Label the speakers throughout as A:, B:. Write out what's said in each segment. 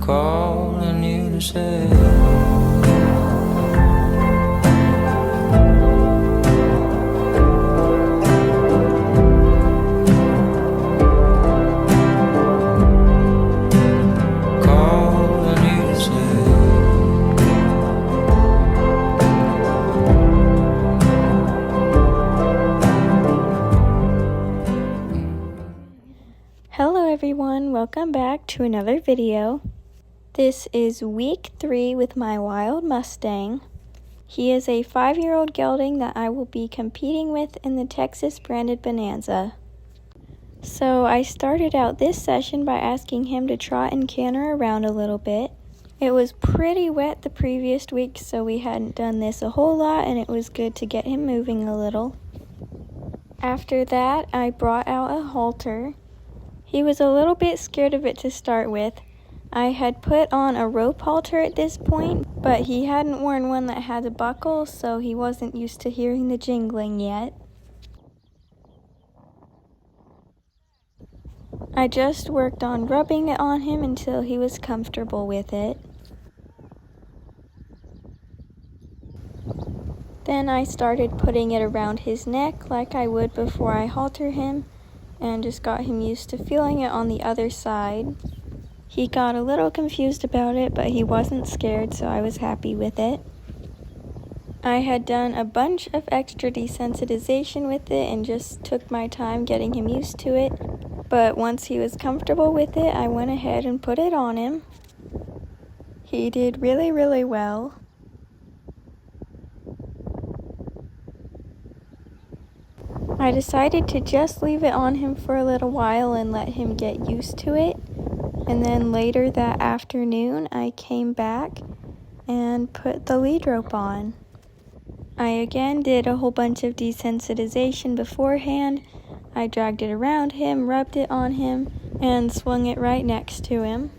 A: calling you to say
B: Hello everyone, welcome back to another video. This is week 3 with my wild Mustang. He is a 5-year-old gelding that I will be competing with in the Texas Branded Bonanza. So I started out this session by asking him to trot and canter around a little bit. It was pretty wet the previous week, so we hadn't done this a whole lot, and it was good to get him moving a little. After that, I brought out a halter. He was a little bit scared of it to start with. I had put on a rope halter at this point, but he hadn't worn one that had a buckle, so he wasn't used to hearing the jingling yet. I just worked on rubbing it on him until he was comfortable with it. Then I started putting it around his neck like I would before I halter him, and just got him used to feeling it on the other side. He got a little confused about it, but he wasn't scared, so I was happy with it. I had done a bunch of extra desensitization with it and just took my time getting him used to it, but once he was comfortable with it, I went ahead and put it on him. He did really well. I decided to just leave it on him for a little while and let him get used to it. And then later that afternoon, I came back and put the lead rope on. I again did a whole bunch of desensitization beforehand. I dragged it around him, rubbed it on him, and swung it right next to him.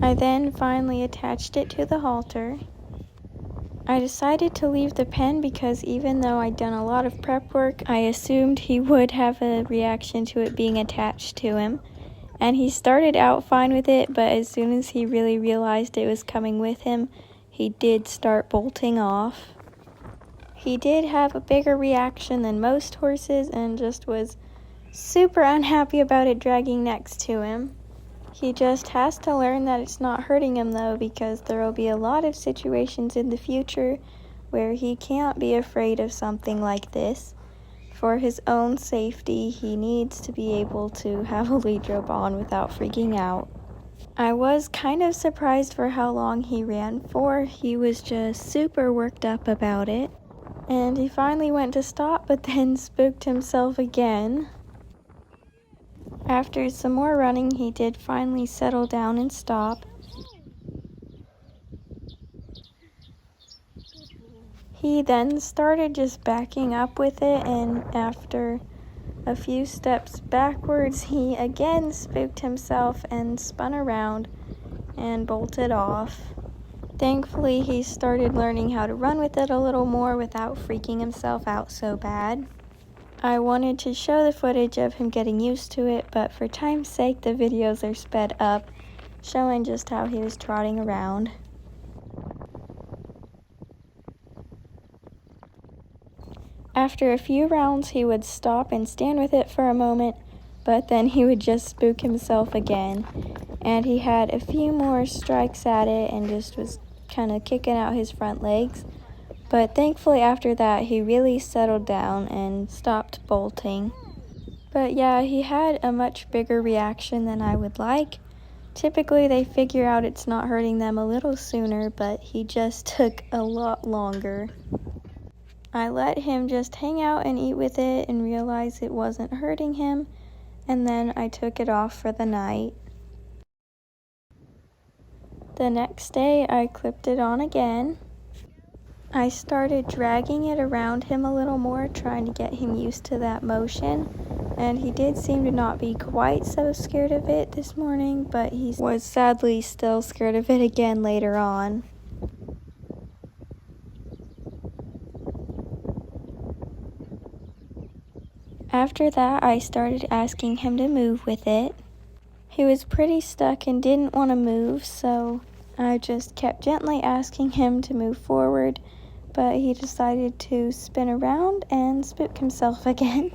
B: I then finally attached it to the halter. I decided to leave the pen because even though I'd done a lot of prep work, I assumed he would have a reaction to it being attached to him. And he started out fine with it, but as soon as he really realized it was coming with him, he did start bolting off. He did have a bigger reaction than most horses and just was super unhappy about it dragging next to him. He just has to learn that it's not hurting him though, because there will be a lot of situations in the future where he can't be afraid of something like this. For his own safety, he needs to be able to have a lead rope on without freaking out. I was kind of surprised for how long he ran for. He was just super worked up about it. And he finally went to stop, but then spooked himself again. After some more running, he did finally settle down and stop. He then started just backing up with it, and after a few steps backwards, he again spooked himself and spun around and bolted off. Thankfully, he started learning how to run with it a little more without freaking himself out so bad. I wanted to show the footage of him getting used to it, but for time's sake, the videos are sped up, showing just how he was trotting around. After a few rounds, he would stop and stand with it for a moment, but then he would just spook himself again. And he had a few more strikes at it and just was kind of kicking out his front legs. But thankfully after that, he really settled down and stopped bolting. But yeah, he had a much bigger reaction than I would like. Typically they figure out it's not hurting them a little sooner, but he just took a lot longer. I let him just hang out and eat with it and realize it wasn't hurting him, and then I took it off for the night. The next day I clipped it on again. I started dragging it around him a little more, trying to get him used to that motion, and he did seem to not be quite so scared of it this morning, but he was sadly still scared of it again later on. After that, I started asking him to move with it. He was pretty stuck and didn't want to move, so I just kept gently asking him to move forward, but he decided to spin around and spook himself again.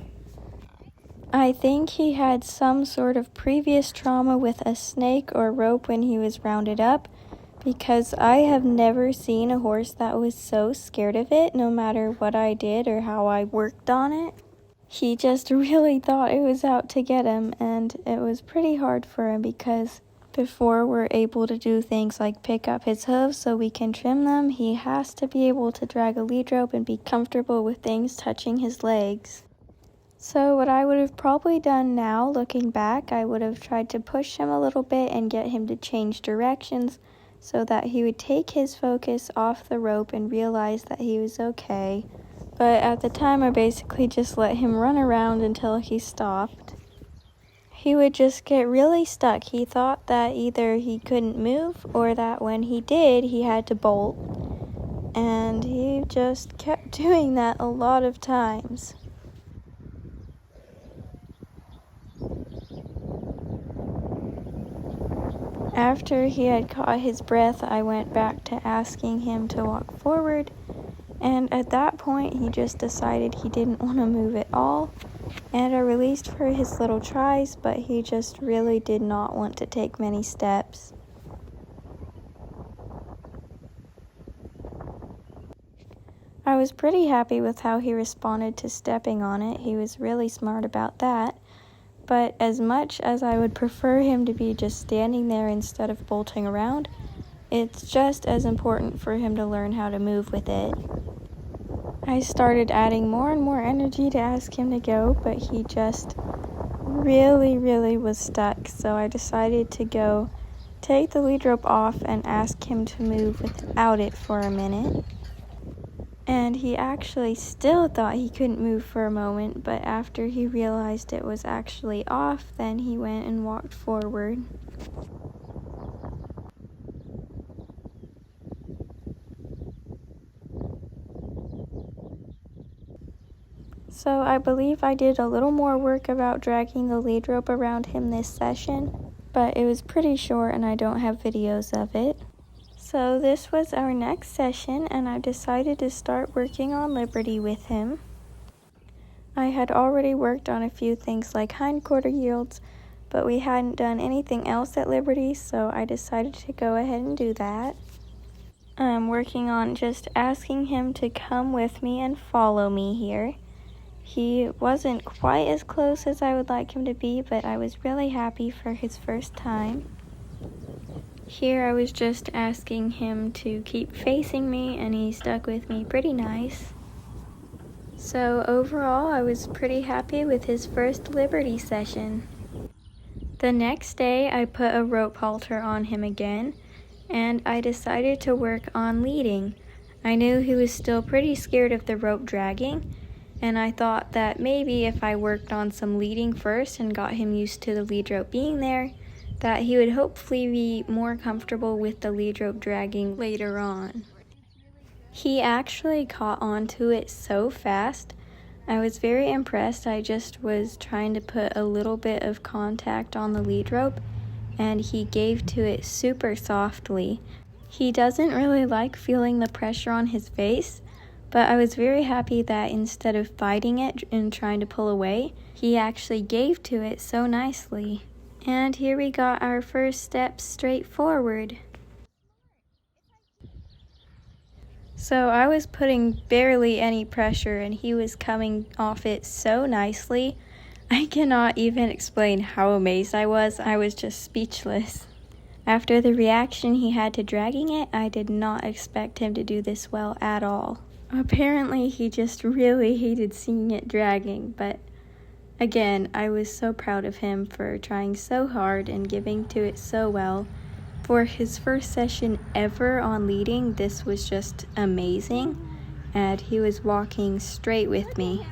B: I think he had some sort of previous trauma with a snake or rope when he was rounded up, because I have never seen a horse that was so scared of it, no matter what I did or how I worked on it. He just really thought it was out to get him, and it was pretty hard for him because before we're able to do things like pick up his hooves so we can trim them, he has to be able to drag a lead rope and be comfortable with things touching his legs. So what I would have probably done now, looking back, I would have tried to push him a little bit and get him to change directions so that he would take his focus off the rope and realize that he was okay. But at the time, I basically just let him run around until he stopped. He would just get really stuck. He thought that either he couldn't move or that when he did, he had to bolt. And he just kept doing that a lot of times. After he had caught his breath, I went back to asking him to walk forward, and at that point he just decided he didn't want to move at all, and I released for his little tries, but he just really did not want to take many steps. I was pretty happy with how he responded to stepping on it. He was really smart about that. But as much as I would prefer him to be just standing there instead of bolting around, it's just as important for him to learn how to move with it. I started adding more and more energy to ask him to go, but he just really was stuck, so I decided to go take the lead rope off and ask him to move without it for a minute. And he actually still thought he couldn't move for a moment, but after he realized it was actually off, then he went and walked forward. So I believe I did a little more work about dragging the lead rope around him this session, but it was pretty short and I don't have videos of it. So this was our next session, and I decided to start working on Liberty with him. I had already worked on a few things like hindquarter yields, but we hadn't done anything else at Liberty, so I decided to go ahead and do that. I'm working on just asking him to come with me and follow me here. He wasn't quite as close as I would like him to be, but I was really happy for his first time. Here I was just asking him to keep facing me, and he stuck with me pretty nice. So overall, I was pretty happy with his first Liberty session. The next day, I put a rope halter on him again, and I decided to work on leading. I knew he was still pretty scared of the rope dragging, and I thought that maybe if I worked on some leading first and got him used to the lead rope being there, that he would hopefully be more comfortable with the lead rope dragging later on. He actually caught on to it so fast. I was very impressed. I just was trying to put a little bit of contact on the lead rope, and he gave to it super softly. He doesn't really like feeling the pressure on his face, but I was very happy that instead of fighting it and trying to pull away, he actually gave to it so nicely. And here we got our first step straight forward. So I was putting barely any pressure and he was coming off it so nicely. I cannot even explain how amazed I was. I was just speechless. After the reaction he had to dragging it, I did not expect him to do this well at all. Apparently he just really hated seeing it dragging, but again, I was so proud of him for trying so hard and giving to it so well. For his first session ever on leading, this was just amazing, and he was walking straight with me.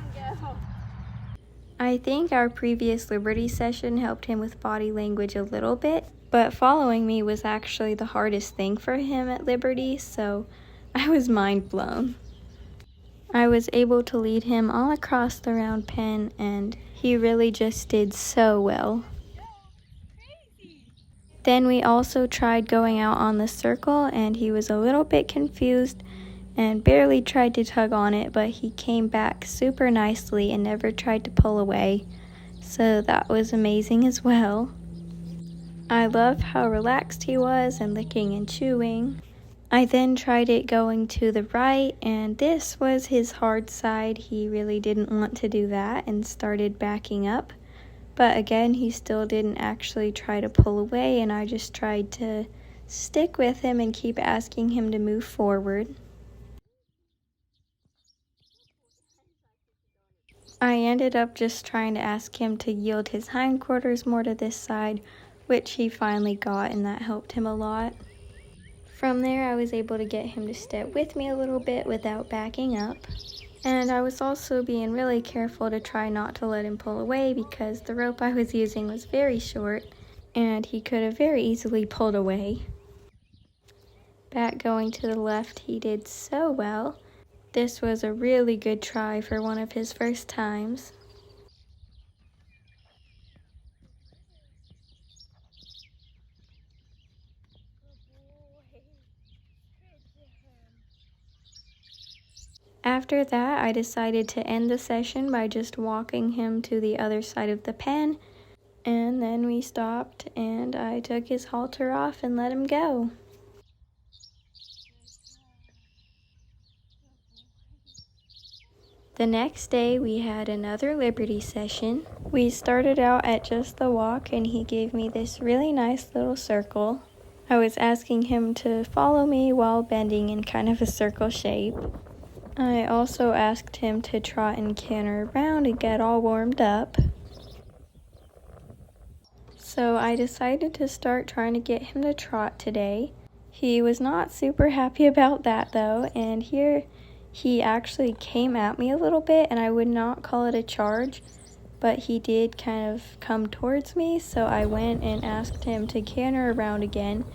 B: I think our previous Liberty session helped him with body language a little bit, but following me was actually the hardest thing for him at Liberty, so I was mind blown. I was able to lead him all across the round pen, and he really just did so well. Then we also tried going out on the circle, and he was a little bit confused and barely tried to tug on it, but he came back super nicely and never tried to pull away, so that was amazing as well. I love how relaxed he was and licking and chewing. I then tried it going to the right, and this was his hard side. He really didn't want to do that and started backing up. But again, he still didn't actually try to pull away, and I just tried to stick with him and keep asking him to move forward. I ended up just trying to ask him to yield his hindquarters more to this side, which he finally got, and that helped him a lot. From there, I was able to get him to step with me a little bit without backing up. And I was also being really careful to try not to let him pull away because the rope I was using was very short and he could have very easily pulled away. Back going to the left, he did so well. This was a really good try for one of his first times. After that, I decided to end the session by just walking him to the other side of the pen, and then we stopped and I took his halter off and let him go. The next day we had another Liberty session. We started out at just the walk and he gave me this really nice little circle. I was asking him to follow me while bending in kind of a circle shape. I also asked him to trot and canter around and get all warmed up. So I decided to start trying to get him to trot today. He was not super happy about that though, and here he actually came at me a little bit, and I would not call it a charge, but he did kind of come towards me, so I went and asked him to canter around again.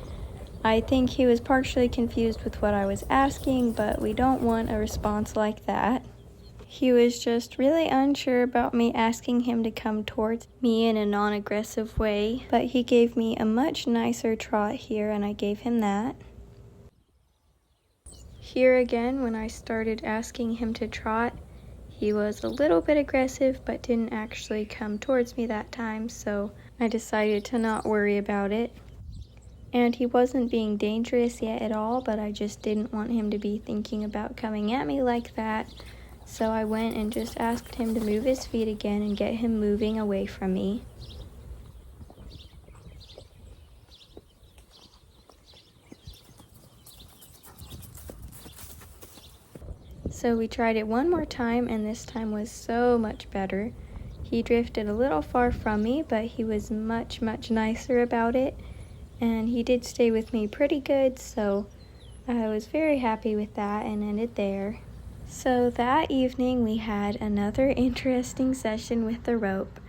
B: I think he was partially confused with what I was asking, but we don't want a response like that. He was just really unsure about me asking him to come towards me in a non-aggressive way, but he gave me a much nicer trot here and I gave him that. Here again, when I started asking him to trot, he was a little bit aggressive but didn't actually come towards me that time, so I decided to not worry about it. And he wasn't being dangerous yet at all, but I just didn't want him to be thinking about coming at me like that. So I went and just asked him to move his feet again and get him moving away from me. So we tried it one more time, and this time was so much better. He drifted a little far from me, but he was much nicer about it. And he did stay with me pretty good, so I was very happy with that and ended there. So that evening we had another interesting session with the rope.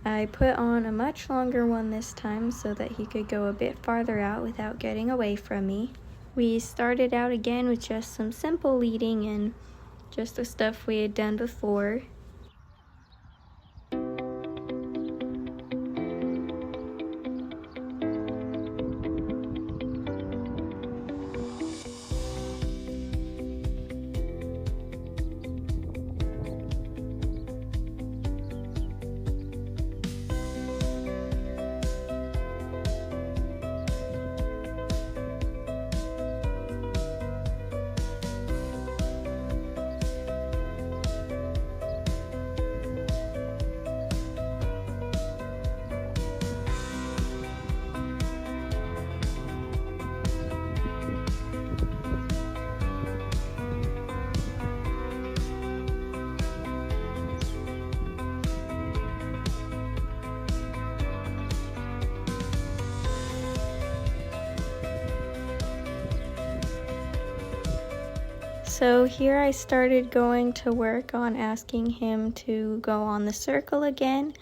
B: I put on a much longer one this time so that he could go a bit farther out without getting away from me. We started out again with just some simple leading and just the stuff we had done before. So here I started going to work on asking him to go on the circle again,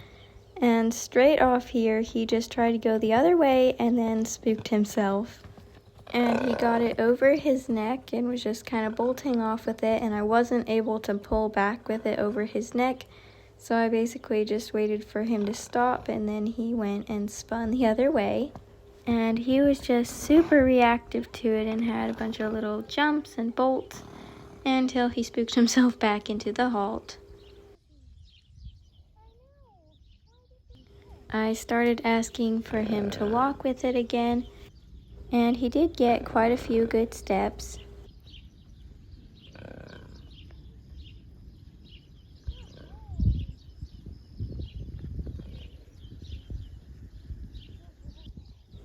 B: and straight off here he just tried to go the other way and then spooked himself. and he got it over his neck and was just kind of bolting off with it, and I wasn't able to pull back with it over his neck, so I basically just waited for him to stop, and then he went and spun the other way. And he was just super reactive to it and had a bunch of little jumps and bolts until he spooked himself back into the halt. I started asking for him to walk with it again, and he did get quite a few good steps.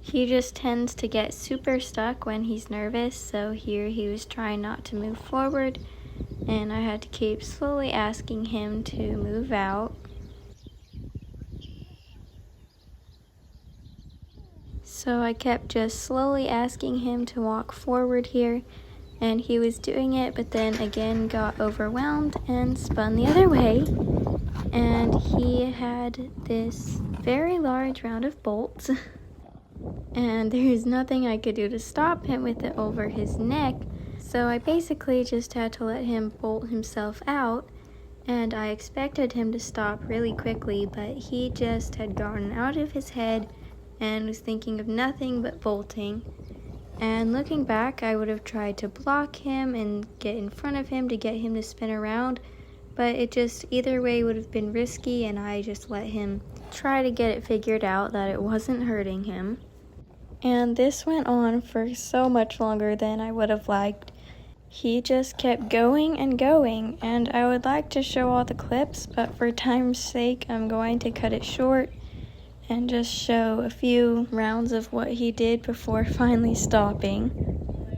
B: He just tends to get super stuck when he's nervous, so here he was trying not to move forward, and I had to keep slowly asking him to move out. So I kept just slowly asking him to walk forward here, and he was doing it, but then again got overwhelmed and spun the other way. And he had this very large round of bolts, and there's nothing I could do to stop him with it over his neck, so I basically just had to let him bolt himself out, and I expected him to stop really quickly, but he just had gotten out of his head and was thinking of nothing but bolting. And looking back, I would have tried to block him and get in front of him to get him to spin around, but it just either way would have been risky, and I just let him try to get it figured out that it wasn't hurting him. And this went on for so much longer than I would have liked. He just kept going and going, and I would like to show all the clips, but for time's sake, I'm going to cut it short and just show a few rounds of what he did before finally stopping.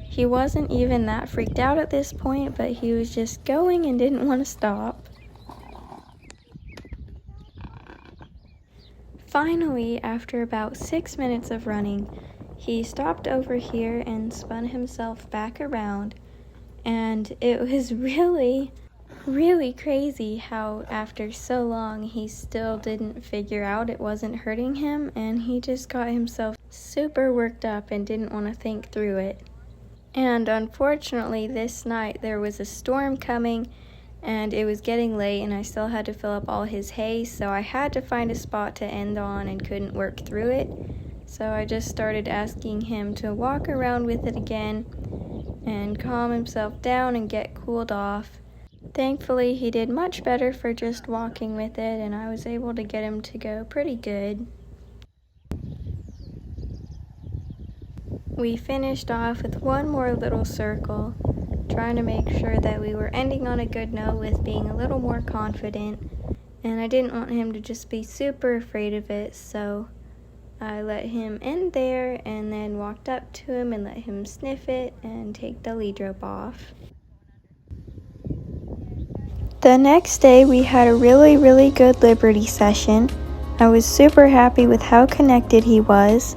B: He wasn't even that freaked out at this point, but he was just going and didn't want to stop. Finally, after about 6 minutes of running, he stopped over here and spun himself back around, and it was really crazy how after so long he still didn't figure out it wasn't hurting him, and he just got himself super worked up and didn't want to think through it. And unfortunately this night there was a storm coming, and it was getting late, and I still had to fill up all his hay, so I had to find a spot to end on and couldn't work through it. So I just started asking him to walk around with it again and calm himself down and get cooled off. Thankfully, he did much better for just walking with it, and I was able to get him to go pretty good. We finished off with one more little circle, trying to make sure that we were ending on a good note with being a little more confident, and I didn't want him to just be super afraid of it, so I let him end there and then walked up to him and let him sniff it and take the lead rope off. The next day we had a really good Liberty session. I was super happy with how connected he was.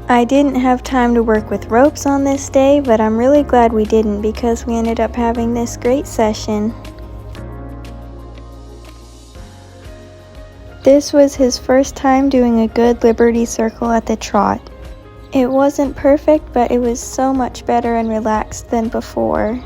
B: I didn't have time to work with ropes on this day, but I'm really glad we didn't because we ended up having this great session. This was his first time doing a good Liberty circle at the trot. It wasn't perfect, but it was so much better and relaxed than before.